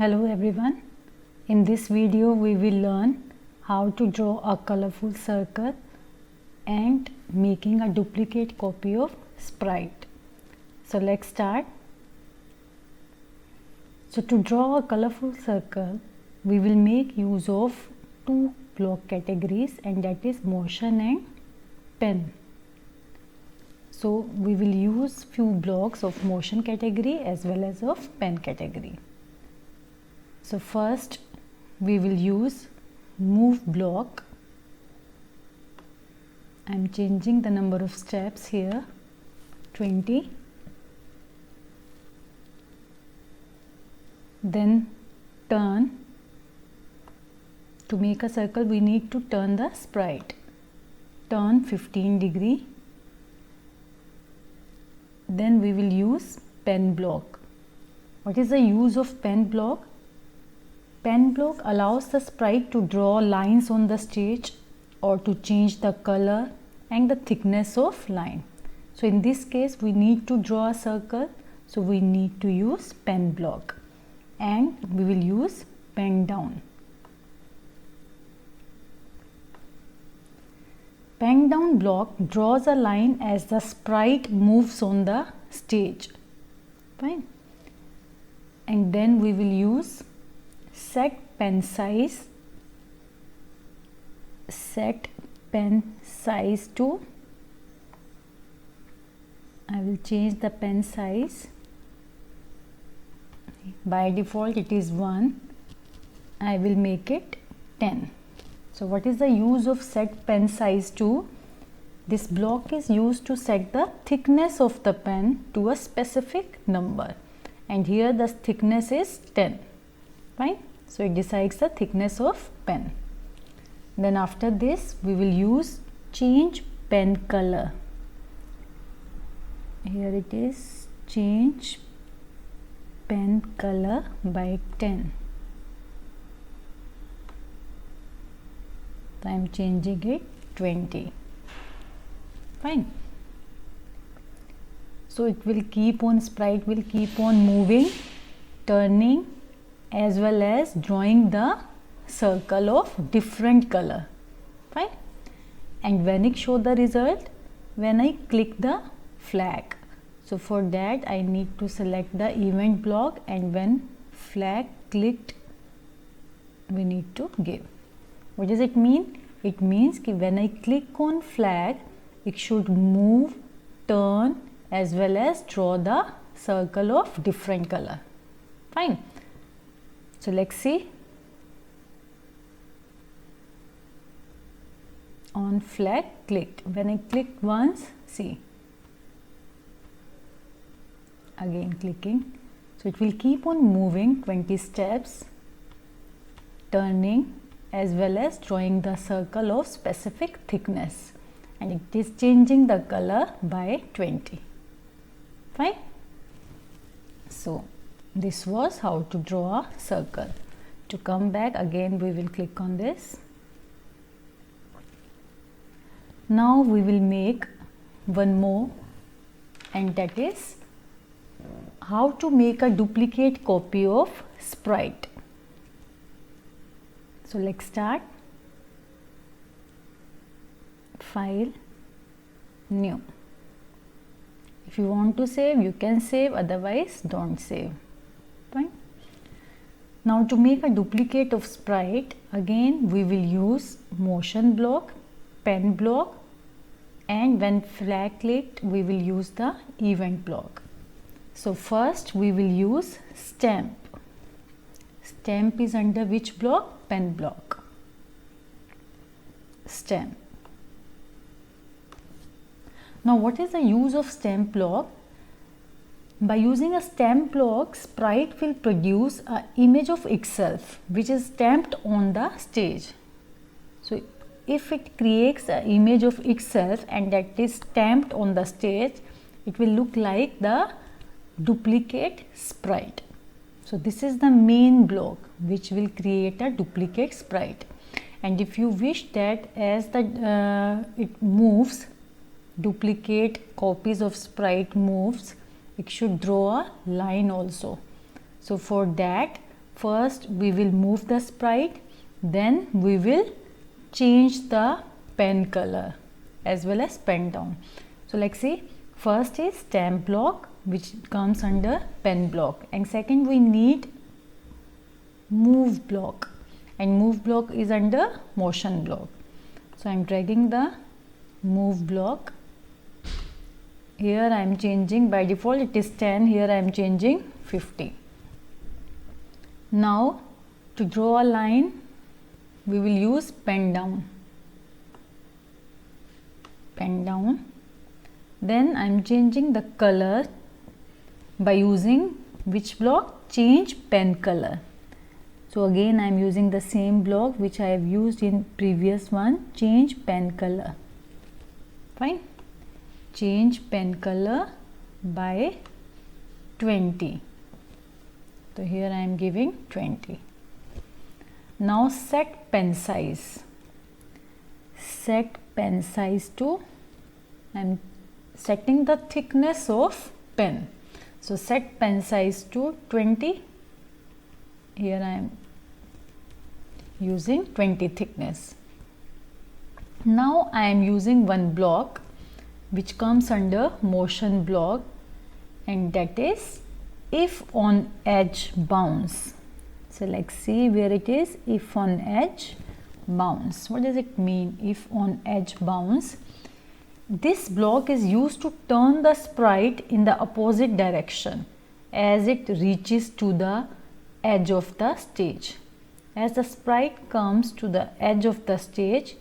Hello everyone. In this video we will learn how to draw a colorful circle and making a duplicate copy of sprite. So let's start. So to draw a colorful circle we will make use of two block categories, and that is motion and pen. So we will use few blocks of motion category as well as of pen category. So first we will use move block. I am changing the number of steps here, 20. Then turn. To make a circle we need to turn the sprite. Turn 15°. Then we will use pen block. What is the use of pen block? Pen block allows the sprite to draw lines on the stage or to change the color and the thickness of line. So in this case we need to draw a circle, so we need to use pen block, and we will use pen down. Pen down block draws a line as the sprite moves on the stage. Fine. And then we will use set pen size. Set pen size to, I will change the pen size. By default it is 1. I will make it 10. So what is the use of set pen size to? This block is used to set the thickness of the pen to a specific number, and here the thickness is 10. Fine. So it decides the thickness of pen. Then after this we will use change pen color. Here it is, change pen color by 10. So I am changing it 20. Fine. So it will keep on, sprite will keep on moving, turning, as well as drawing the circle of different color. Fine. And when it show the result, when I click the flag. So for that I need to select the event block, and when flag clicked we need to give. What does it mean? It means that when I click on flag, it should move, turn, as well as draw the circle of different color. Fine. So let's see. On flag clicked. When I clicked once, see. Again clicking. So it will keep on moving 20 steps, turning, as well as drawing the circle of specific thickness, and it is changing the color by 20. Fine. So this was how to draw a circle. To come back again we will click on this. Now we will make one more, and that is how to make a duplicate copy of sprite. So let's start. File, new. If you want to save, you can save, otherwise don't save. Fine. Now to make a duplicate of sprite, again we will use motion block, pen block, and when flag clicked we will use the event block. So first we will use stamp. Stamp is under which block? Pen block. Stamp. Now what is the use of stamp block? By using a stamp block, sprite will produce an image of itself which is stamped on the stage. So if it creates an image of itself and that is stamped on the stage, it will look like the duplicate sprite. So this is the main block which will create a duplicate sprite, and if you wish that as the it moves, duplicate copies of sprite moves, it should draw a line also. So for that first we will move the sprite, then we will change the pen color as well as pen down. So like say first is stamp block, which comes under pen block, and second we need move block, and move block is under motion block. So I am dragging the move block. Here I am changing, by default it is 10, here I am changing 50. Now to draw a line we will use pen down. Pen down. Then I am changing the color by using which block? Change pen color. So again I am using the same block which I have used in previous one, change pen color. Fine. Change pen color by 20. So here I am giving 20. Now set pen size. Set pen size to, I am setting the thickness of pen. So set pen size to 20. Here I am using 20 thickness. Now I am using one block which comes under motion block, and that is if on edge bounce. So like see where it is, if on edge bounce. What does it mean, if on edge bounce? This block is used to turn the sprite in the opposite direction as it reaches to the edge of the stage. As the sprite comes to the edge of the stage,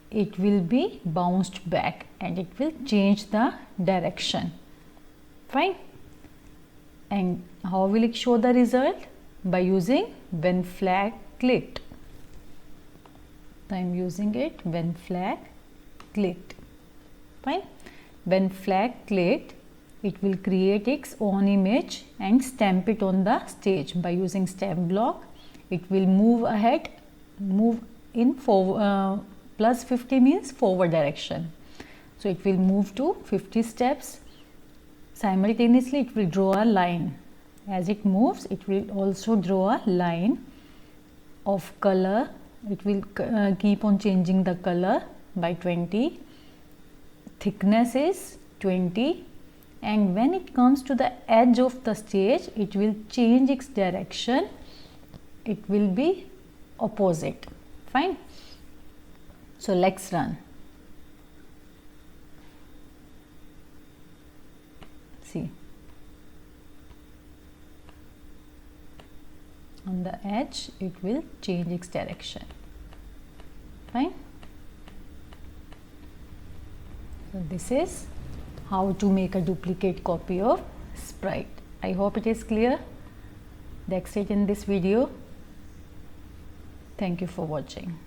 it will be bounced back and it will change the direction. Fine. And how will it show the result? By using when flag clicked. I am using it when flag clicked. Fine. When flag clicked, it will create its own image and stamp it on the stage. By using stamp block, it will move ahead, move in forward, plus 50 means forward direction. So it will move to 50 steps. Simultaneously it will draw a line. As it moves, it will also draw a line of color. It will keep on changing the color by 20. Thickness is 20, and when it comes to the edge of the stage, it will change its direction. It will be opposite. Fine. So let's run. See, on the edge it will change its direction. Fine. So this is how to make a duplicate copy of sprite. I hope it is clear. That's it in this video. Thank you for watching.